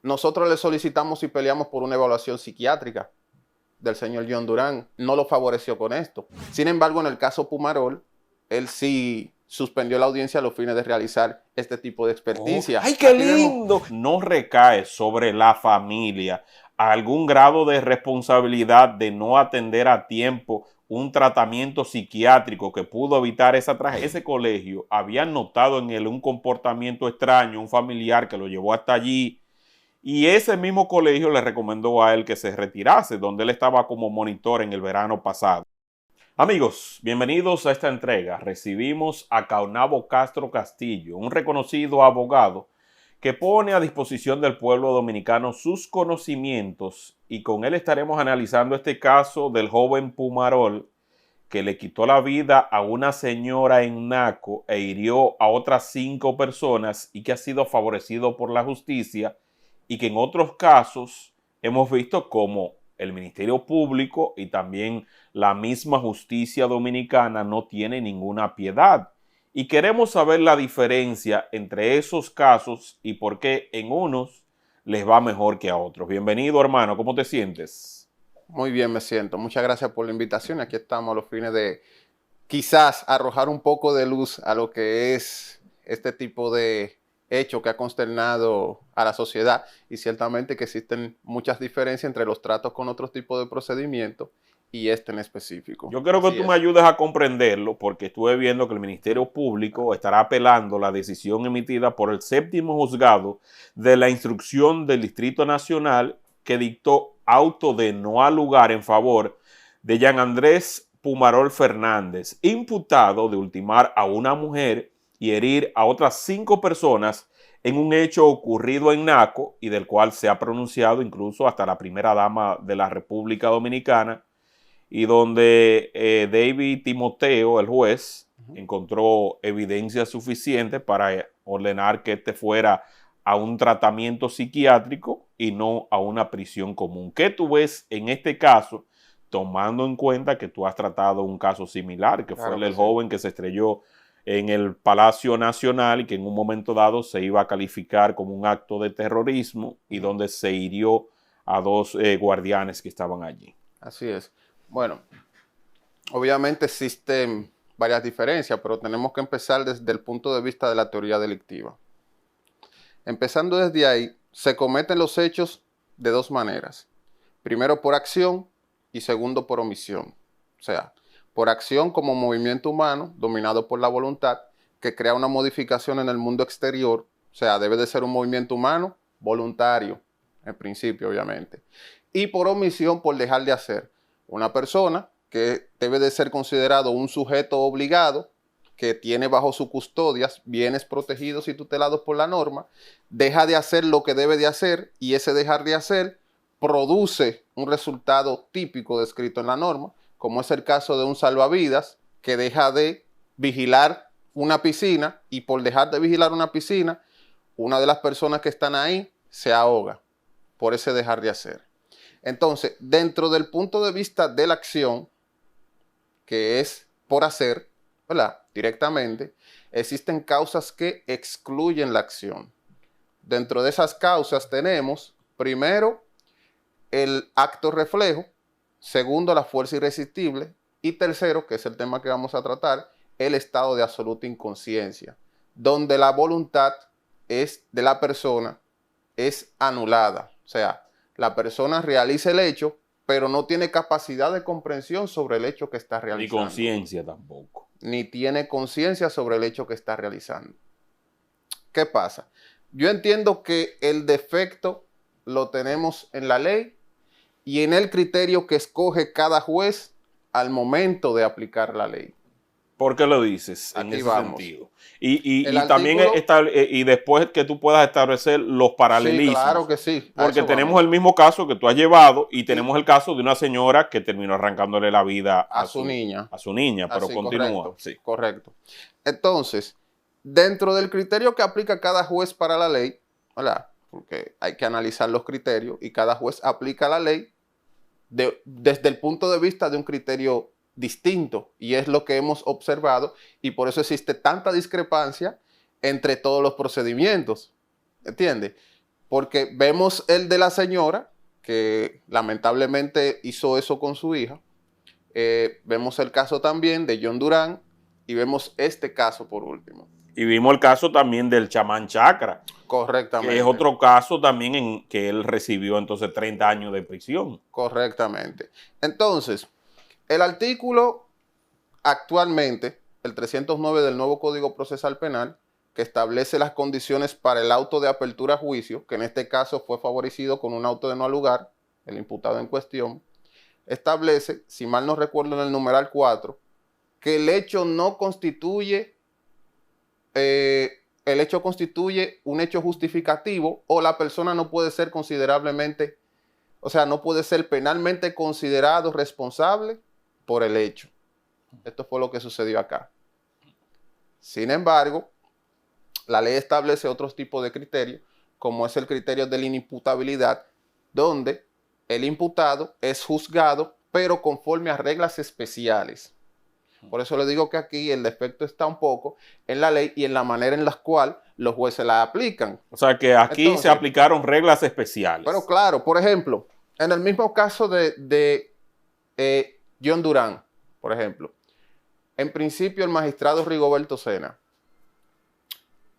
nosotros le solicitamos y peleamos por una evaluación psiquiátrica del señor John Durán. No lo favoreció con esto. Sin embargo, en el caso Pumarol, él sí suspendió la audiencia a los fines de realizar este tipo de experticia. ¡Ay, qué lindo! No recae sobre la familia algún grado de responsabilidad de no atender a tiempo un tratamiento psiquiátrico que pudo evitar esa tragedia. Ese colegio había notado en él un comportamiento extraño, un familiar que lo llevó hasta allí, y ese mismo colegio le recomendó a él que se retirase, donde él estaba como monitor en el verano pasado. Amigos, bienvenidos a esta entrega. Recibimos a Caonabo Castro Castillo, un reconocido abogado que pone a disposición del pueblo dominicano sus conocimientos, y con él estaremos analizando este caso del joven Pumarol que le quitó la vida a una señora en Naco e hirió a otras 5 personas y que ha sido favorecido por la justicia, y que en otros casos hemos visto como el Ministerio Público y también la misma justicia dominicana no tiene ninguna piedad. Y queremos saber la diferencia entre esos casos y por qué en unos les va mejor que a otros. Bienvenido, hermano. ¿Cómo te sientes? Muy bien, me siento. Muchas gracias por la invitación. Aquí estamos a los fines de quizás arrojar un poco de luz a lo que es este tipo de hecho que ha consternado a la sociedad, y ciertamente que existen muchas diferencias entre los tratos con otros tipos de procedimientos y este en específico. Yo quiero que tú me ayudes a comprenderlo, porque estuve viendo que el Ministerio Público estará apelando la decisión emitida por el 7º juzgado de la instrucción del Distrito Nacional que dictó auto de no al lugar en favor de Jean Andrés Pumarol Fernández, imputado de ultimar a una mujer y herir a otras 5 personas en un hecho ocurrido en Naco, y del cual se ha pronunciado incluso hasta la primera dama de la República Dominicana, y donde David Timoteo, el juez, encontró evidencia suficiente para ordenar que este fuera a un tratamiento psiquiátrico y no a una prisión común. ¿Qué tú ves en este caso, tomando en cuenta que tú has tratado un caso similar, que fue el joven que se estrelló en el Palacio Nacional y que en un momento dado se iba a calificar como un acto de terrorismo, y donde se hirió a 2 guardianes que estaban allí? Así es. Bueno, obviamente existen varias diferencias, pero tenemos que empezar desde el punto de vista de la teoría delictiva. Empezando desde ahí, se cometen los hechos de 2 maneras. Primero por acción y segundo por omisión. O sea, por acción como movimiento humano dominado por la voluntad que crea una modificación en el mundo exterior. O sea, debe de ser un movimiento humano voluntario, en principio, obviamente. Y por omisión, por dejar de hacer. Una persona que debe de ser considerado un sujeto obligado, que tiene bajo su custodia bienes protegidos y tutelados por la norma, deja de hacer lo que debe de hacer, y ese dejar de hacer produce un resultado típico descrito en la norma, como es el caso de un salvavidas que deja de vigilar una piscina, y por dejar de vigilar una piscina, una de las personas que están ahí se ahoga por ese dejar de hacer. Entonces, dentro del punto de vista de la acción, que es por hacer, ¿verdad?, directamente, existen causas que excluyen la acción. Dentro de esas causas tenemos, primero, el acto reflejo, segundo, la fuerza irresistible, y tercero, que es el tema que vamos a tratar, el estado de absoluta inconsciencia, donde la voluntad de la persona es anulada. O sea, la persona realiza el hecho, pero no tiene capacidad de comprensión sobre el hecho que está realizando. Ni conciencia tampoco. Ni tiene conciencia sobre el hecho que está realizando. ¿Qué pasa? Yo entiendo que el defecto lo tenemos en la ley y en el criterio que escoge cada juez al momento de aplicar la ley. ¿Por qué lo dices en ese sentido? Y también y después que tú puedas establecer los paralelismos. Sí, claro que sí. Porque tenemos el mismo caso que tú has llevado, y tenemos el caso de una señora que terminó arrancándole la vida a su niña. A su niña, pero continúa. Correcto, sí. Correcto. Entonces, dentro del criterio que aplica cada juez para la ley, ¿verdad?, porque hay que analizar los criterios y cada juez aplica la ley desde el punto de vista de un criterio distinto, y es lo que hemos observado, y por eso existe tanta discrepancia entre todos los procedimientos, ¿entiendes? porque vemos el de la señora, que lamentablemente hizo eso con su hija. Vemos el caso también de John Durán y vemos este caso por último. Y vimos el caso también del chamán Chakra. Correctamente. Que es otro caso también en que él recibió entonces 30 años de prisión. Correctamente. Entonces, el artículo actualmente, el 309 del nuevo Código Procesal Penal, que establece las condiciones para el auto de apertura a juicio, que en este caso fue favorecido con un auto de no lugar, el imputado en cuestión, establece, si mal no recuerdo en el numeral 4, que el hecho no constituye, un hecho justificativo o la persona no puede ser considerablemente, o sea, no puede ser penalmente considerado responsable por el hecho. Esto fue lo que sucedió acá. Sin embargo, la ley establece otros tipos de criterios, como es el criterio de la inimputabilidad, donde el imputado es juzgado, pero conforme a reglas especiales. Por eso le digo que aquí el defecto está un poco en la ley y en la manera en la cual los jueces la aplican. O sea que aquí entonces, se aplicaron reglas especiales. Pero claro, por ejemplo, en el mismo caso de John Durán, por ejemplo, en principio el magistrado Rigoberto Sena,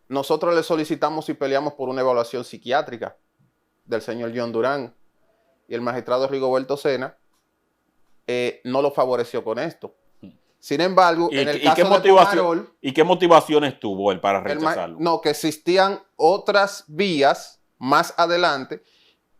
nosotros le solicitamos y peleamos por una evaluación psiquiátrica del señor John Durán y el magistrado Rigoberto Sena no lo favoreció con esto. Sin embargo, en el caso de Pumarol, ¿y qué motivaciones tuvo él para rechazarlo? No, que existían otras vías más adelante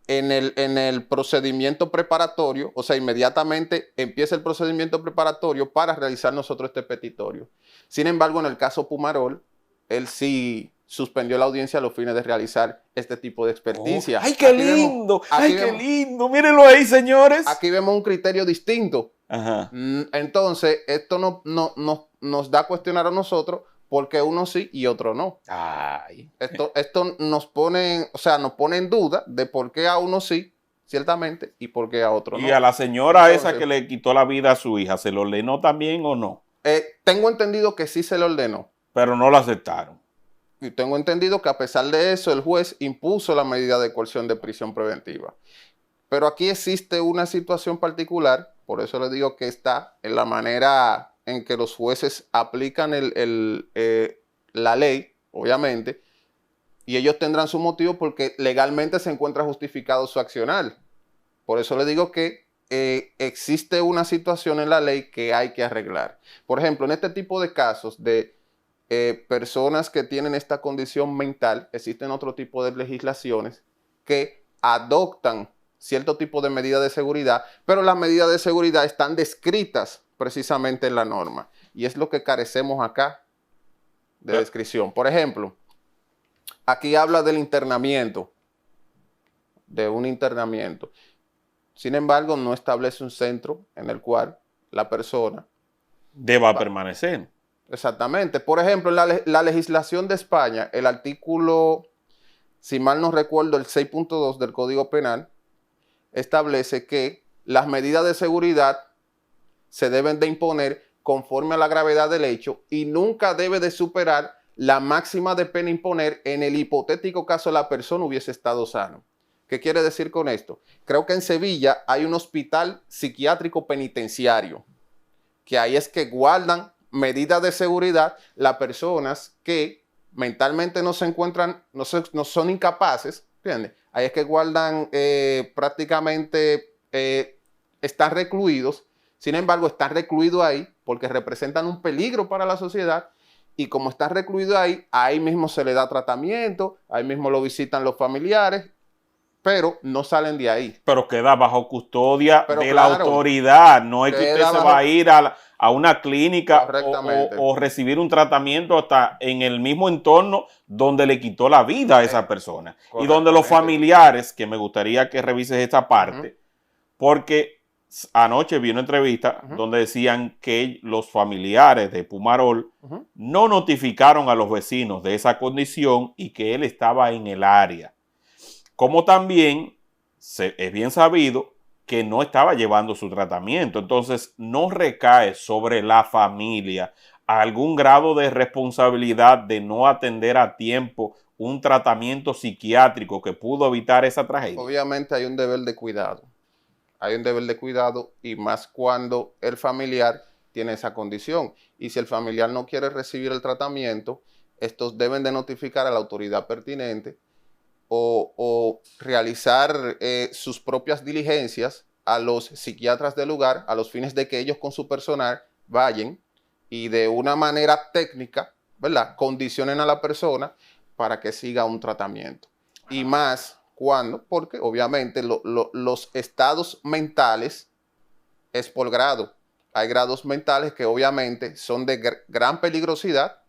en el procedimiento preparatorio, o sea, inmediatamente empieza el procedimiento preparatorio para realizar nosotros este petitorio. Sin embargo, en el caso Pumarol, él sí suspendió la audiencia a los fines de realizar este tipo de experticia. Oh, ¡ay, qué lindo! ¡Ay, qué lindo! Mírenlo ahí, señores. Aquí vemos un criterio distinto. Ajá. Entonces, esto nos da a cuestionar a nosotros por qué uno sí y otro no. Ay. Esto nos pone, o sea, nos pone en duda de por qué a uno sí, ciertamente, y por qué a otro no. ¿Y a la señora esa que le quitó la vida a su hija, se lo ordenó también o no? Tengo entendido que sí se le ordenó. Pero no lo aceptaron. Y tengo entendido que a pesar de eso, el juez impuso la medida de coerción de prisión preventiva. Pero aquí existe una situación particular, por eso les digo que está en la manera en que los jueces aplican la ley, obviamente, y ellos tendrán su motivo porque legalmente se encuentra justificado su accionar. Por eso les digo que existe una situación en la ley que hay que arreglar. Por ejemplo, en este tipo de casos de personas que tienen esta condición mental, existen otro tipo de legislaciones que adoptan cierto tipo de medidas de seguridad, pero las medidas de seguridad están descritas precisamente en la norma. Y es lo que carecemos acá de descripción. Por ejemplo, aquí habla del internamiento, de un internamiento. Sin embargo, no establece un centro en el cual la persona deba permanecer. Exactamente. Por ejemplo, en la legislación de España, el artículo, si mal no recuerdo, el 6.2 del Código Penal, establece que las medidas de seguridad se deben de imponer conforme a la gravedad del hecho y nunca debe de superar la máxima de pena imponer en el hipotético caso la persona hubiese estado sano. ¿Qué quiere decir con esto? Creo que en Sevilla hay un hospital psiquiátrico penitenciario, que ahí es que guardan medidas de seguridad las personas que mentalmente no se encuentran, no son incapaces, ¿entiendes? Ahí es que guardan prácticamente, están recluidos. Sin embargo, están recluidos ahí porque representan un peligro para la sociedad y como están recluidos ahí mismo se le da tratamiento, ahí mismo lo visitan los familiares, pero no salen de ahí. Pero queda bajo custodia de la autoridad. No es que usted se va a ir a una clínica o recibir un tratamiento hasta en el mismo entorno donde le quitó la vida a esa persona. Y donde los familiares, que me gustaría que revises esta parte, porque anoche vi una entrevista donde decían que los familiares de Pumarol no notificaron a los vecinos de esa condición y que él estaba en el área. Como también es bien sabido que no estaba llevando su tratamiento. Entonces, no recae sobre la familia algún grado de responsabilidad de no atender a tiempo un tratamiento psiquiátrico que pudo evitar esa tragedia? Obviamente hay un deber de cuidado. Hay un deber de cuidado y más cuando el familiar tiene esa condición. Y si el familiar no quiere recibir el tratamiento, estos deben de notificar a la autoridad pertinente o realizar sus propias diligencias a los psiquiatras del lugar, a los fines de que ellos con su personal vayan y de una manera técnica, ¿verdad?, condicionen a la persona para que siga un tratamiento. Y más cuando, porque obviamente los estados mentales es por grado. Hay grados mentales que obviamente son de gran peligrosidad,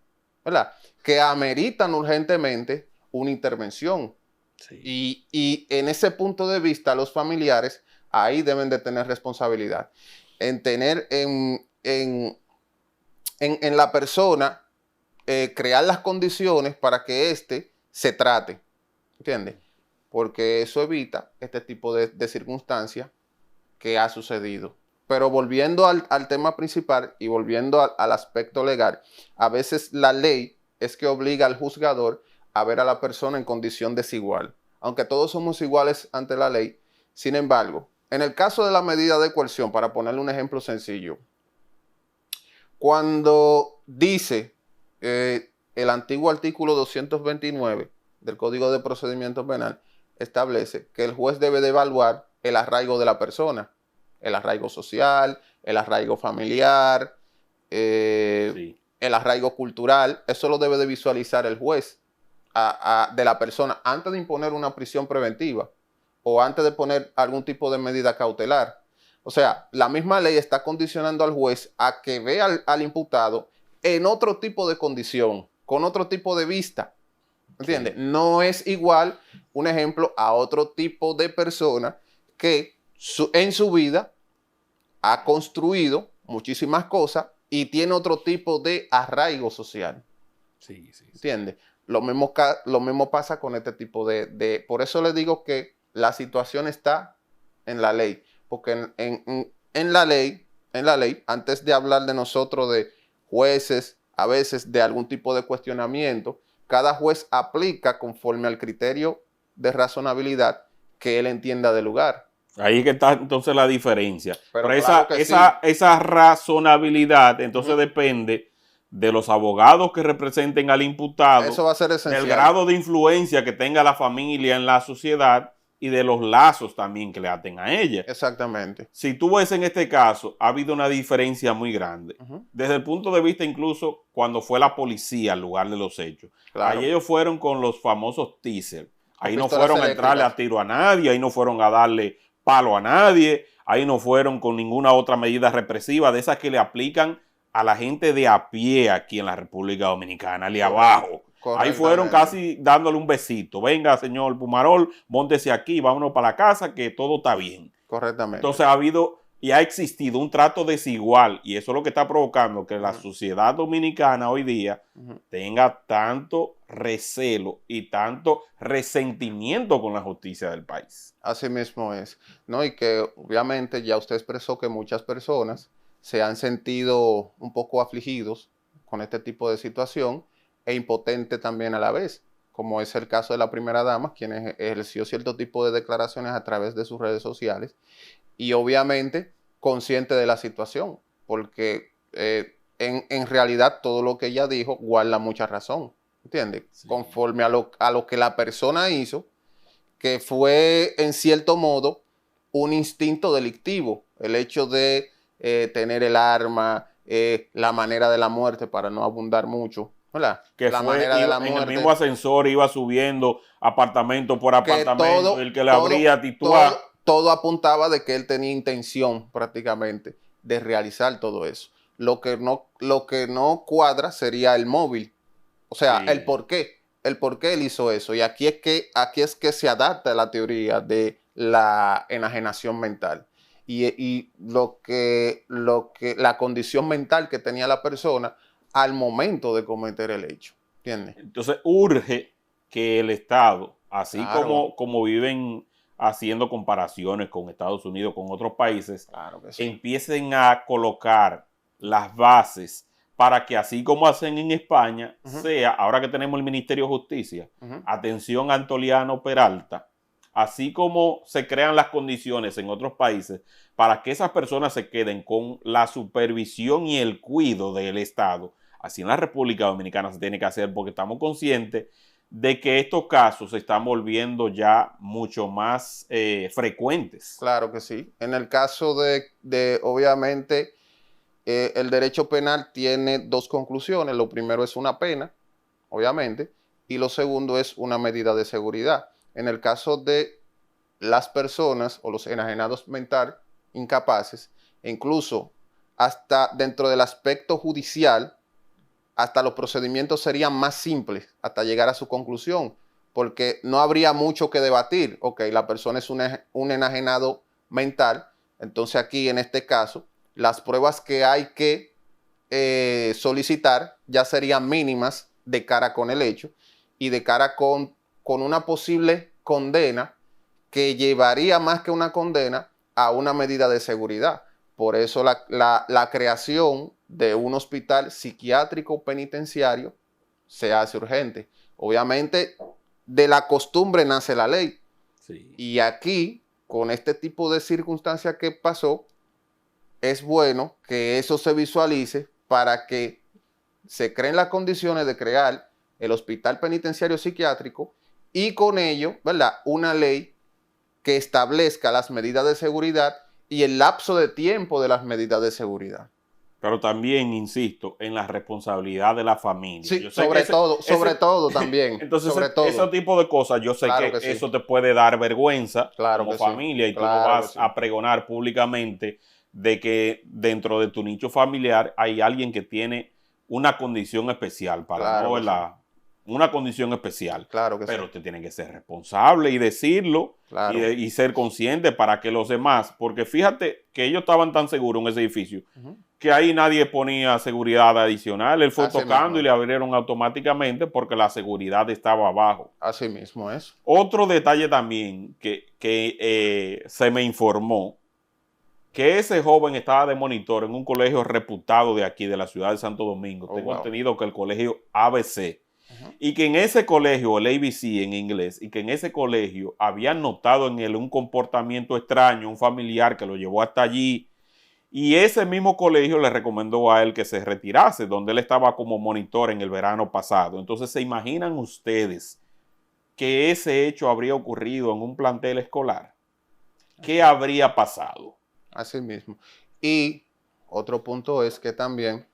¿verdad?, que ameritan urgentemente una intervención. Sí. Y en ese punto de vista, los familiares ahí deben de tener responsabilidad en tener en la persona, crear las condiciones para que éste se trate, ¿entiendes? Porque eso evita este tipo de circunstancias que ha sucedido. Pero volviendo al tema principal y volviendo al aspecto legal, a veces la ley es que obliga al juzgador a ver a la persona en condición desigual. Aunque todos somos iguales ante la ley, sin embargo, en el caso de la medida de coerción, para ponerle un ejemplo sencillo, cuando dice el antiguo artículo 229 del Código de Procedimiento Penal, establece que el juez debe de evaluar el arraigo de la persona, el arraigo social, el arraigo familiar, sí, el arraigo cultural. Eso lo debe de visualizar el juez de la persona antes de imponer una prisión preventiva o antes de poner algún tipo de medida cautelar. O sea, la misma ley está condicionando al juez a que vea al imputado en otro tipo de condición, con otro tipo de vista. ¿Entiendes? Sí. No es igual, un ejemplo, a otro tipo de persona que en su vida ha construido muchísimas cosas y tiene otro tipo de arraigo social. Sí. ¿Entiendes? Lo mismo pasa con este tipo por eso les digo que la situación está en la ley. Porque en la ley, antes de hablar de nosotros, de jueces, a veces de algún tipo de cuestionamiento, cada juez aplica conforme al criterio de razonabilidad que él entienda del lugar. Ahí que está entonces la diferencia. Pero esa razonabilidad entonces depende de los abogados que representen al imputado. Eso va a ser esencial. Del grado de influencia que tenga la familia en la sociedad y de los lazos también que le aten a ella. Exactamente. Si tú ves en este caso, ha habido una diferencia muy grande. Desde el punto de vista incluso cuando fue la policía al lugar de los hechos. Claro. Ahí ellos fueron con los famosos teasers. Ahí no fueron a entrarle a tiro a nadie, ahí no fueron a darle palo a nadie, ahí no fueron con ninguna otra medida represiva de esas que le aplican a la gente de a pie aquí en la República Dominicana, ali abajo. Ahí fueron casi dándole un besito. Venga, señor Pumarol, móntese aquí, vámonos para la casa, que todo está bien. Correctamente. Entonces ha habido y ha existido un trato desigual, y eso es lo que está provocando que la sociedad dominicana hoy día tenga tanto recelo y tanto resentimiento con la justicia del país. Así mismo es, ¿no? Y que obviamente ya usted expresó que muchas personas se han sentido un poco afligidos con este tipo de situación e impotentes también a la vez, como es el caso de la primera dama, quien ejerció cierto tipo de declaraciones a través de sus redes sociales y obviamente consciente de la situación, porque en realidad todo lo que ella dijo guarda mucha razón, ¿entiendes? Sí. Conforme a lo que la persona hizo, que fue en cierto modo un instinto delictivo, el hecho de tener el arma, la manera de la muerte, para no abundar mucho, ¿verdad? Que la manera de la muerte. En el mismo ascensor iba subiendo apartamento por apartamento, el que le abría titular. Todo apuntaba de que él tenía intención prácticamente de realizar todo eso. Lo que no cuadra sería el móvil, o sea, sí, el por qué él hizo eso. Y aquí es que se adapta la teoría de la enajenación mental y la condición mental que tenía la persona al momento de cometer el hecho, ¿entiendes? Entonces urge que el Estado, así claro, como viven haciendo comparaciones con Estados Unidos, con otros países, claro que sí, empiecen a colocar las bases para que así como hacen en España, sea, ahora que tenemos el Ministerio de Justicia, atención Antoliano Peralta, así como se crean las condiciones en otros países para que esas personas se queden con la supervisión y el cuidado del Estado, así en la República Dominicana se tiene que hacer porque estamos conscientes de que estos casos se están volviendo ya mucho más frecuentes. Claro que sí. En el caso de obviamente, el derecho penal tiene dos conclusiones. Lo primero es una pena, obviamente, y lo segundo es una medida de seguridad. En el caso de las personas o los enajenados mental incapaces, incluso hasta dentro del aspecto judicial, hasta los procedimientos serían más simples hasta llegar a su conclusión, porque no habría mucho que debatir. Ok, la persona es un enajenado mental, entonces aquí en este caso, las pruebas que hay que solicitar ya serían mínimas de cara con el hecho y de cara con una posible condena que llevaría más que una condena a una medida de seguridad. Por eso la creación de un hospital psiquiátrico penitenciario se hace urgente. Obviamente, de la costumbre nace la ley. Sí. Y aquí, con este tipo de circunstancias que pasó, es bueno que eso se visualice para que se creen las condiciones de crear el hospital penitenciario psiquiátrico y con ello, ¿verdad?, una ley que establezca las medidas de seguridad y el lapso de tiempo de las medidas de seguridad. Pero también, insisto, en la responsabilidad de la familia. Sí, Yo sé sobre que todo también. Entonces, sobre todo. ese tipo de cosas, yo sé Claro que sí. eso te puede dar vergüenza Claro como que familia sí. y tú no vas a pregonar públicamente de que dentro de tu nicho familiar hay alguien que tiene una condición especial para no, ¿verdad? Una condición especial. Claro que pero sí. te tienen que ser responsable y decirlo Claro. y ser consciente para que los demás, porque fíjate que ellos estaban tan seguros en ese edificio que ahí nadie ponía seguridad adicional. Él fue Así tocando mismo. Y le abrieron automáticamente porque la seguridad estaba abajo. Así mismo es. Otro detalle también que se me informó, que ese joven estaba de monitor en un colegio reputado de aquí, de la ciudad de Santo Domingo. Tengo entendido que el colegio ABC. Y que en ese colegio, el ABC en inglés, y que en ese colegio habían notado en él un comportamiento extraño, un familiar que lo llevó hasta allí. Y ese mismo colegio le recomendó a él que se retirase, donde él estaba como monitor en el verano pasado. Entonces, ¿se imaginan ustedes que ese hecho habría ocurrido en un plantel escolar? ¿Qué habría pasado? Así mismo. Y otro punto es que también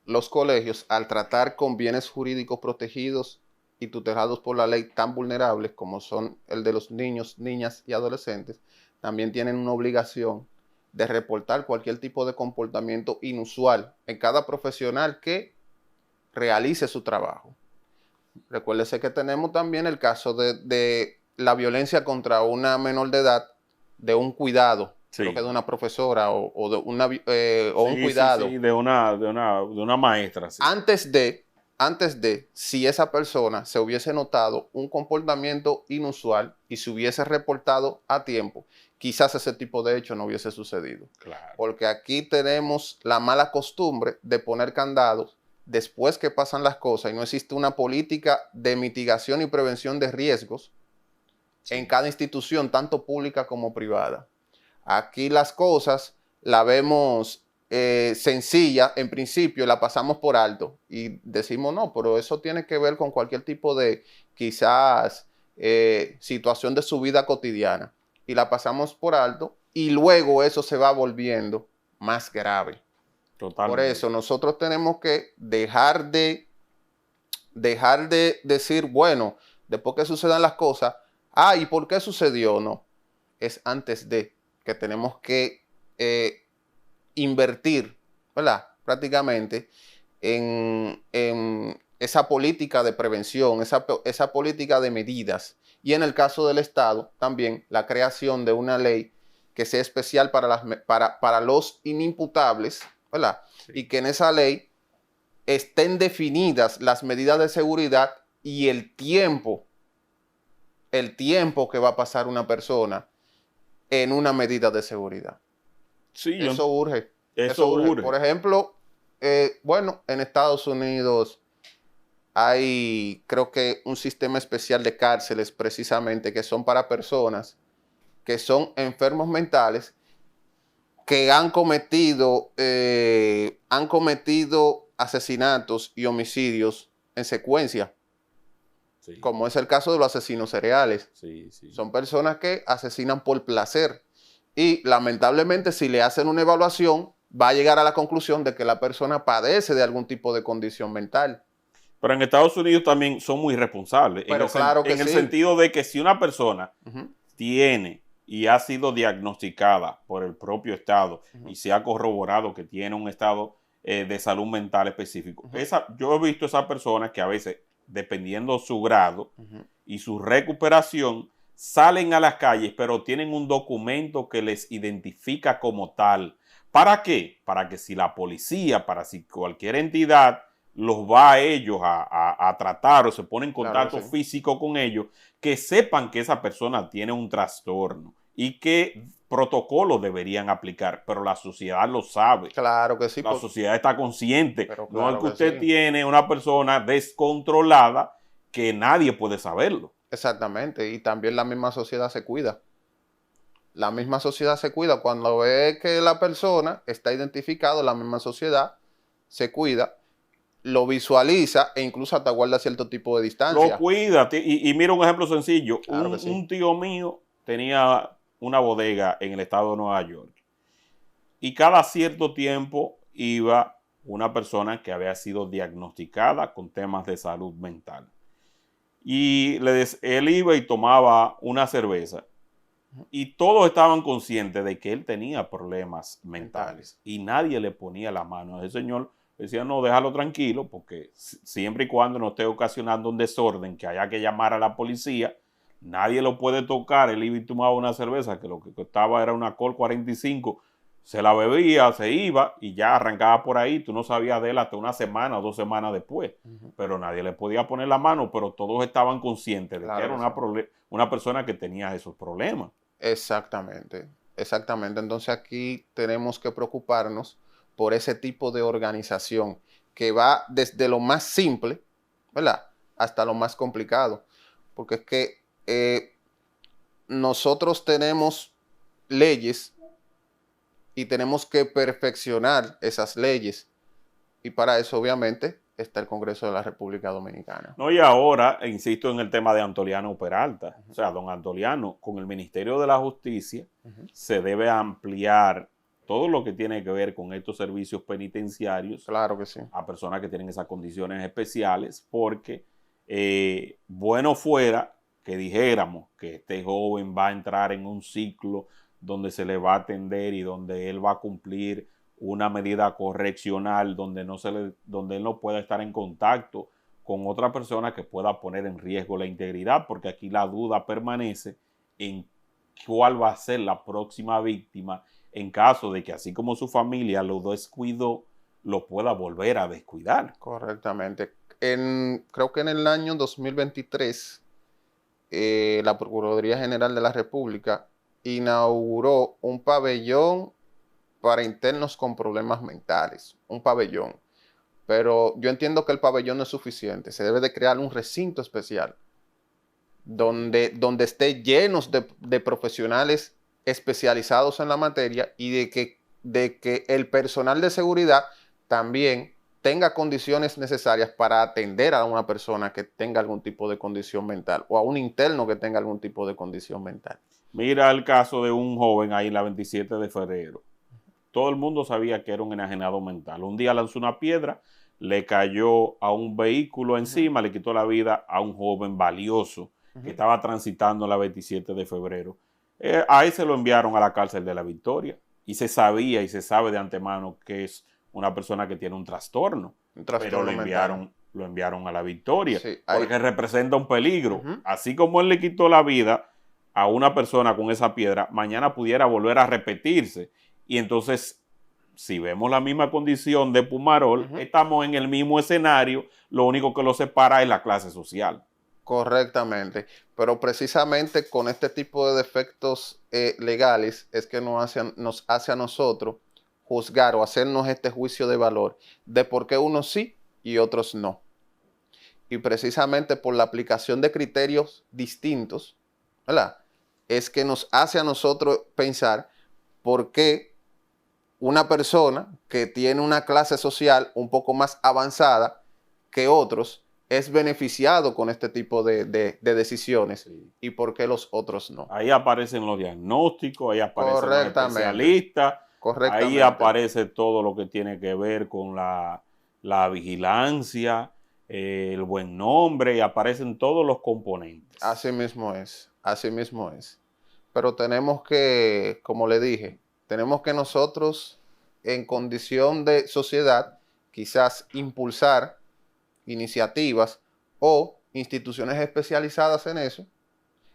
los colegios, al tratar con bienes jurídicos protegidos y tutelados por la ley tan vulnerables como son el de los niños, niñas y adolescentes, también tienen una obligación de reportar cualquier tipo de comportamiento inusual en cada profesional que realice su trabajo. Recuérdese que tenemos también el caso de la violencia contra una menor de edad, de un cuidado, creo que de una profesora o de un cuidado. Sí, de una maestra. Sí. Antes de, si esa persona se hubiese notado un comportamiento inusual y se hubiese reportado a tiempo, quizás ese tipo de hecho no hubiese sucedido. Claro. Porque aquí tenemos la mala costumbre de poner candados después que pasan las cosas y no existe una política de mitigación y prevención de riesgos en cada institución, tanto pública como privada. Aquí las cosas la vemos sencilla, en principio la pasamos por alto y decimos no, pero eso tiene que ver con cualquier tipo de quizás situación de su vida cotidiana y la pasamos por alto y luego eso se va volviendo más grave. Totalmente. Por eso nosotros tenemos que dejar de decir, bueno, después que sucedan las cosas, ¿y por qué sucedió? No, es antes de que tenemos que invertir, ¿verdad?, prácticamente en esa política de prevención, esa política de medidas. Y en el caso del Estado, también la creación de una ley que sea especial para los inimputables, ¿verdad? Sí. Y que en esa ley estén definidas las medidas de seguridad y el tiempo que va a pasar una persona en una medida de seguridad. Sí, eso urge. Eso urge. Por ejemplo, Bueno, en Estados Unidos hay, creo que un sistema especial de cárceles precisamente que son para personas que son enfermos mentales que han cometido asesinatos y homicidios en secuencia, Sí, como es el caso de los asesinos seriales. sí, sí. Son personas que asesinan por placer y lamentablemente si le hacen una evaluación va a llegar a la conclusión de que la persona padece de algún tipo de condición mental. Pero en Estados Unidos también son muy responsables, Pero claro que en el sí. sentido de que si una persona Ujú, tiene y ha sido diagnosticada por el propio Estado y se ha corroborado que tiene un estado de salud mental específico, ujú, yo he visto esas personas que a veces, dependiendo su grado ujú. y su recuperación, salen a las calles, pero tienen un documento que les identifica como tal. ¿Para qué? Para que si la policía, para si cualquier entidad los va a ellos a tratar o se pone en Claro que contacto sí. físico con ellos, que sepan que esa persona tiene un trastorno y qué protocolos deberían aplicar, pero la sociedad lo sabe. Claro que sí, La sociedad está consciente. pero No es claro que que usted sí. tiene una persona descontrolada que nadie puede saberlo. Exactamente. Y también la misma sociedad se cuida. La misma sociedad se cuida. Cuando ve que la persona está identificada, la misma sociedad se cuida, lo visualiza e incluso hasta guarda cierto tipo de Lo distancia. cuida. Y mira un ejemplo sencillo. Claro que sí. Un tío mío tenía una bodega en el estado de Nueva York. Y cada cierto tiempo iba una persona que había sido diagnosticada con temas de salud mental. Y él iba y tomaba una cerveza. Y todos estaban conscientes de que él tenía problemas mentales. Mentales. Y nadie le ponía la mano a ese señor. Decía, no, déjalo tranquilo, porque siempre y cuando no esté ocasionando un desorden que haya que llamar a la policía, nadie lo puede tocar. Él iba y tomaba una cerveza, que lo que costaba era una Col 45, se la bebía, se iba y ya arrancaba por ahí. Tú no sabías de él hasta una semana o 2 semanas después. Ujú. Pero nadie le podía poner la mano, pero todos estaban conscientes de que Claro era que sí. una persona que tenía esos problemas. Exactamente, exactamente. Entonces aquí tenemos que preocuparnos por ese tipo de organización que va desde lo más simple, ¿verdad? Hasta lo más complicado. Porque es que nosotros tenemos leyes y tenemos que perfeccionar esas leyes. Y para eso, obviamente, está el Congreso de la República Dominicana. No, y ahora, insisto en el tema de Antoliano Peralta. O sea, don Antoliano, con el Ministerio de la Justicia, Ujú. se debe ampliar todo lo que tiene que ver con estos servicios penitenciarios Claro que sí. a personas que tienen esas condiciones especiales, porque bueno fuera que dijéramos que este joven va a entrar en un ciclo donde se le va a atender y donde él va a cumplir una medida correccional donde él no pueda estar en contacto con otra persona que pueda poner en riesgo la integridad, porque aquí la duda permanece en cuál va a ser la próxima víctima en caso de que así como su familia lo descuidó, lo pueda volver a descuidar. Correctamente. Creo que en el año 2023, la Procuraduría General de la República inauguró un pabellón para internos con problemas mentales. Un pabellón. Pero yo entiendo que el pabellón no es suficiente. Se debe de crear un recinto especial donde esté llenos de profesionales especializados en la materia y de que el personal de seguridad también tenga condiciones necesarias para atender a una persona que tenga algún tipo de condición mental o a un interno que tenga algún tipo de condición mental. Mira el caso de un joven ahí en la 27 de febrero. Todo el mundo sabía que era un enajenado mental. Un día lanzó una piedra, le cayó a un vehículo Uh -huh, encima, le quitó la vida a un joven valioso uh que -huh. estaba transitando la 27 de febrero. Ahí se lo enviaron a la cárcel de la Victoria y se sabía y se sabe de antemano que es una persona que tiene un trastorno, Un pero trastorno mental. lo enviaron a la Victoria Sí, porque representa un uh peligro. -huh. Así como él le quitó la vida a una persona con esa piedra, mañana pudiera volver a repetirse. Y entonces, si vemos la misma condición de Pumarol, Uh -huh. estamos en el mismo escenario, lo único que lo separa es la clase social. Correctamente, pero precisamente con este tipo de defectos legales es que nos hace a nosotros juzgar o hacernos este juicio de valor de por qué unos sí y otros no. Y precisamente por la aplicación de criterios distintos, ¿verdad? Es que nos hace a nosotros pensar por qué una persona que tiene una clase social un poco más avanzada que otros es beneficiado con este tipo de decisiones, Sí. y por qué los otros no. Ahí aparecen los diagnósticos, ahí aparecen los Correctamente, especialistas, ahí correctamente. aparece todo lo que tiene que ver con la vigilancia, el buen nombre, y aparecen todos los componentes. Así mismo es, así mismo es. Pero tenemos que, como le dije, tenemos que nosotros, en condición de sociedad, quizás impulsar iniciativas o instituciones especializadas en eso,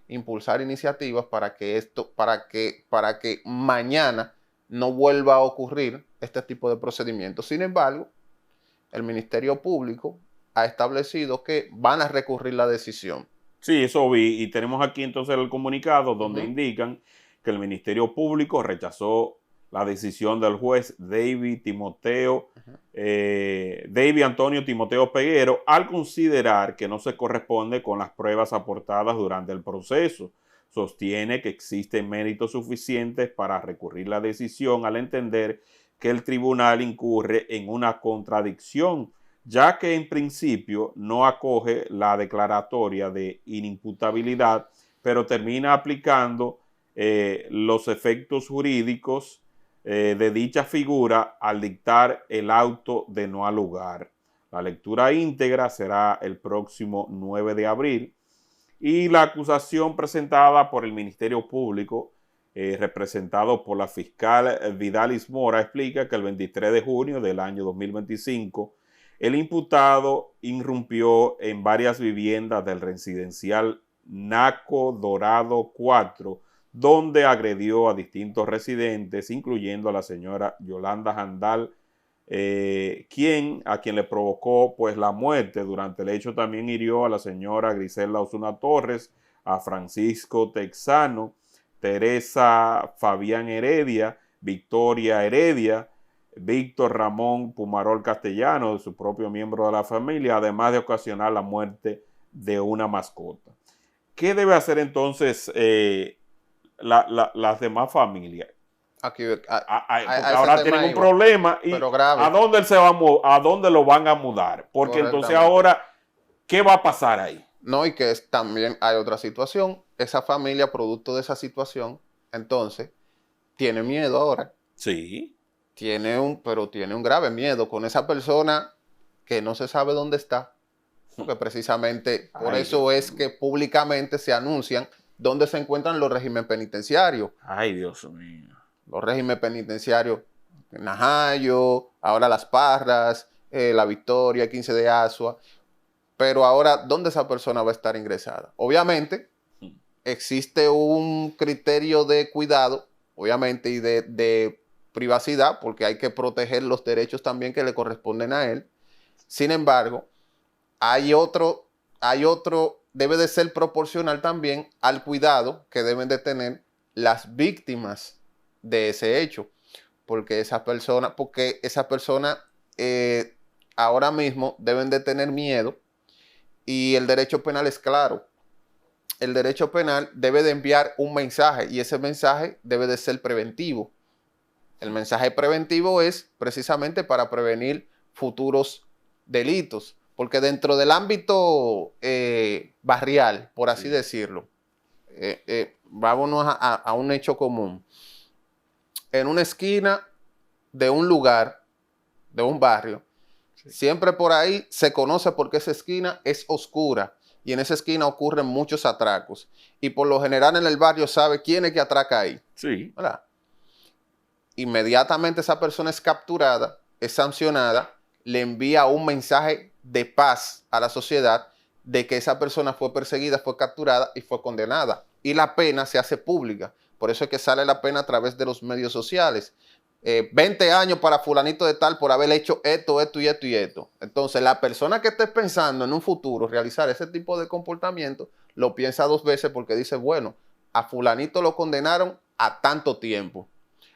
impulsar iniciativas para que esto, para que mañana no vuelva a ocurrir este tipo de procedimientos. Sin embargo, el Ministerio Público ha establecido que van a recurrir la decisión. Sí, eso vi. Y tenemos aquí entonces el comunicado donde indican que el Ministerio Público rechazó la decisión del juez David Antonio Timoteo Peguero al considerar que no se corresponde con las pruebas aportadas durante el proceso. Sostiene que existen méritos suficientes para recurrir la decisión al entender que el tribunal incurre en una contradicción, ya que en principio no acoge la declaratoria de inimputabilidad, pero termina aplicando los efectos jurídicos de dicha figura al dictar el auto de no al lugar. La lectura íntegra será el próximo 9 de abril y la acusación presentada por el Ministerio Público, representado por la fiscal Vidalis Mora, explica que el 23 de junio del año 2025 el imputado irrumpió en varias viviendas del residencial Naco Dorado 4, donde agredió a distintos residentes, incluyendo a la señora Yolanda Jandal, a quien le provocó pues la muerte. Durante el hecho también hirió a la señora Griselda Osuna Torres, a Francisco Texano, Teresa Fabián Heredia, Victoria Heredia, Víctor Ramón Pumarol Castellano, de su propio miembro de la familia, además de ocasionar la muerte de una mascota. ¿Qué debe hacer entonces las demás familias? Aquí, Porque ahora tienen un problema y pero grave. ¿a dónde lo van a mudar? Porque entonces ahora, ¿qué va a pasar ahí? No, y que también hay otra situación. Esa familia, producto de esa situación, entonces, tiene miedo ahora. Sí. Pero tiene un grave miedo con esa persona que no se sabe dónde está. Porque precisamente por eso es que públicamente se anuncian dónde se encuentran los regímenes penitenciarios. Ay, Dios mío. Los regímenes penitenciarios, Najayo, ahora Las Parras, La Victoria, 15 de Asua. Pero ahora, ¿dónde esa persona va a estar ingresada? Obviamente, existe un criterio de cuidado, obviamente, y de privacidad, porque hay que proteger los derechos también que le corresponden a él. Sin embargo, hay otro, debe de ser proporcional también al cuidado que deben de tener las víctimas de ese hecho, porque esa persona ahora mismo deben de tener miedo, y el derecho penal es claro. El derecho penal debe de enviar un mensaje, y ese mensaje debe de ser preventivo. El mensaje preventivo es precisamente para prevenir futuros delitos, porque dentro del ámbito barrial, por así decirlo, vámonos a un hecho común. En una esquina de un lugar, de un barrio, siempre por ahí se conoce porque esa esquina es oscura y en esa esquina ocurren muchos atracos. Y por lo general en el barrio sabe quién es que atraca ahí. Sí. ¿Verdad? Inmediatamente esa persona es capturada, es sancionada, le envía un mensaje de paz a la sociedad de que esa persona fue perseguida, fue capturada y fue condenada. Y la pena se hace pública. Por eso es que sale la pena a través de los medios sociales. 20 años para fulanito de tal por haber hecho esto, esto y esto y esto. Entonces, la persona que esté pensando en un futuro realizar ese tipo de comportamiento, lo piensa dos veces porque dice, bueno, a fulanito lo condenaron a tanto tiempo.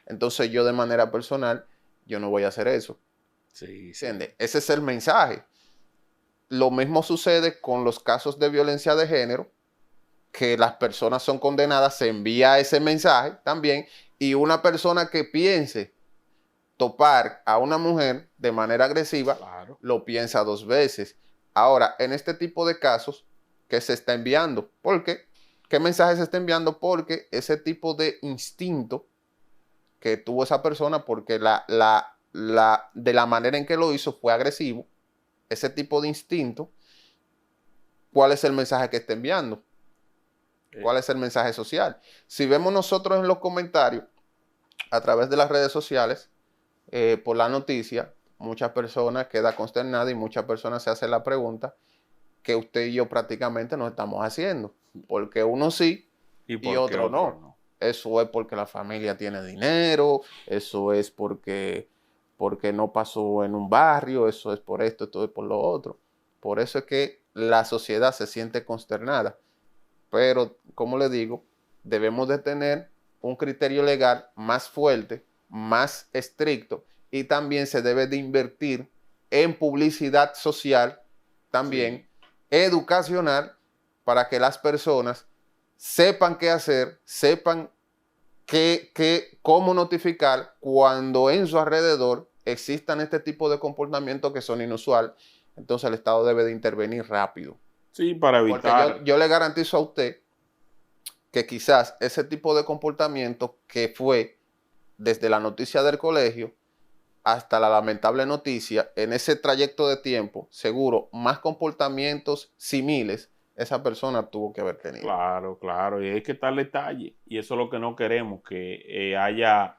Entonces, yo de manera personal yo no voy a hacer eso. Sí, sí. ¿Entiendes? Ese es el mensaje. Lo mismo sucede con los casos de violencia de género, que las personas son condenadas, se envía ese mensaje también, y una persona que piense topar a una mujer de manera agresiva, Claro. lo piensa 2 veces. Ahora, en este tipo de casos, ¿qué se está enviando? ¿Por qué? ¿Qué mensaje se está enviando? Porque ese tipo de instinto que tuvo esa persona, porque de la manera en que lo hizo fue agresivo, ese tipo de instinto, ¿cuál es el mensaje que está enviando? ¿Cuál es el mensaje social? Si vemos nosotros en los comentarios, a través de las redes sociales, por la noticia, muchas personas quedan consternadas y muchas personas se hacen la pregunta que usted y yo prácticamente nos estamos haciendo. Porque uno sí y por qué otro otro no. no? Eso es porque la familia tiene dinero, eso es porque no pasó en un barrio, eso es por esto, esto es por lo otro. Por eso es que la sociedad se siente consternada. Pero, como le digo, debemos de tener un criterio legal más fuerte, más estricto, y también se debe de invertir en publicidad social, también Sí. educacional, para que las personas sepan qué hacer, sepan cómo notificar cuando en su alrededor existan este tipo de comportamientos que son inusuales. Entonces el Estado debe de intervenir rápido. Sí, para Porque evitar. yo le garantizo a usted que quizás ese tipo de comportamiento que fue desde la noticia del colegio hasta la lamentable noticia, en ese trayecto de tiempo, seguro, más comportamientos similares esa persona tuvo que haber tenido. Claro, claro, y hay que estar detalle. Y eso es lo que no queremos, que haya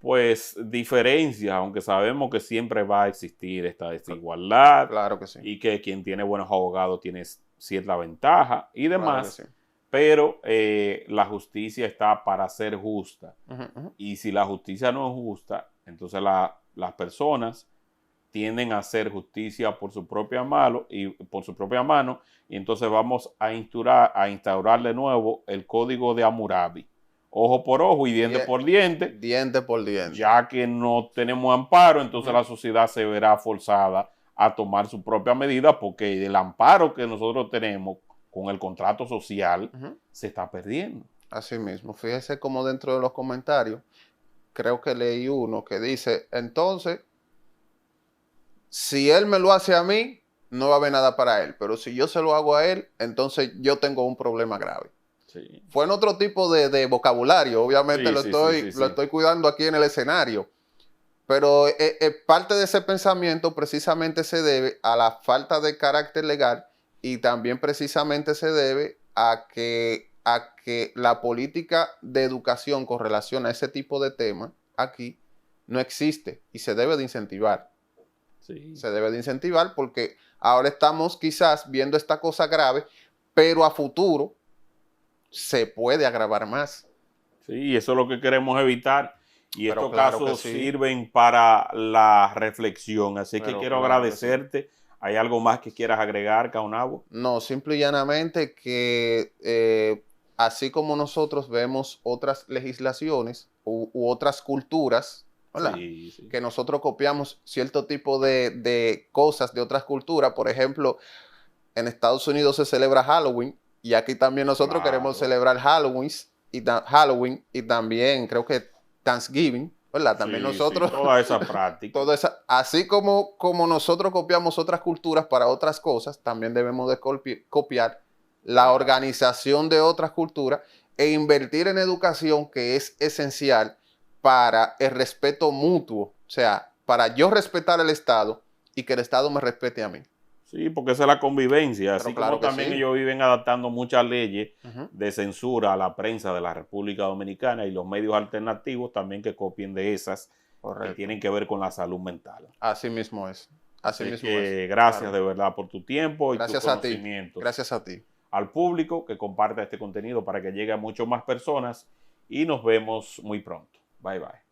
pues diferencias, aunque sabemos que siempre va a existir esta desigualdad Claro que sí, y que quien tiene buenos abogados tiene cierta ventaja y claro que demás, sí. pero la justicia está para ser justa. Uh -huh, uh -huh. Y si la justicia no es justa, entonces las personas tienden a hacer justicia por su propia mano y entonces vamos a instaurar de nuevo el código de Hammurabi. Ojo por ojo y diente por diente. Diente por diente. Ya que no tenemos amparo, entonces Uh-huh. la sociedad se verá forzada a tomar su propia medida porque el amparo que nosotros tenemos con el contrato social se está perdiendo. Así mismo, fíjese como dentro de los comentarios, creo que leí uno que dice, entonces, si él me lo hace a mí, no va a haber nada para él, pero si yo se lo hago a él, entonces yo tengo un problema grave. Sí. Fue en otro tipo de vocabulario, obviamente Sí, lo estoy cuidando aquí en el escenario, pero parte de ese pensamiento precisamente se debe a la falta de carácter legal y también precisamente se debe a que la política de educación con relación a ese tipo de temas aquí no existe y se debe de incentivar. Sí. Se debe de incentivar porque ahora estamos quizás viendo esta cosa grave, pero a futuro se puede agravar más. Sí, eso es lo que queremos evitar. Y Pero estos claro que casos sí. sirven para la reflexión. Así que Pero quiero claro que sí. agradecerte. ¿Hay algo más que quieras agregar, Caunabo? No, simple y llanamente que así como nosotros vemos otras legislaciones u otras culturas, ¿verdad? Sí, sí. Que nosotros copiamos cierto tipo de cosas de otras culturas. Por ejemplo, en Estados Unidos se celebra Halloween y aquí también nosotros queremos Claro. celebrar Halloween y también creo que Thanksgiving, ¿verdad? También Sí, sí, nosotros, toda esa práctica. así como nosotros copiamos otras culturas para otras cosas, también debemos de copiar la organización de otras culturas e invertir en educación, que es esencial para el respeto mutuo, o sea, para yo respetar al Estado y que el Estado me respete a mí. Sí, porque esa es la convivencia, Pero así claro como que también sí. ellos viven adaptando muchas leyes Uh-huh. de censura a la prensa de la República Dominicana y los medios alternativos también que copien de esas que Correcto. tienen que ver con la salud mental. Así mismo es. Así Así mismo es. que gracias Claro. de verdad por tu tiempo y tus Gracias a ti. conocimientos. Gracias a ti. Al público que comparta este contenido para que llegue a muchas más personas y nos vemos muy pronto. Bye bye.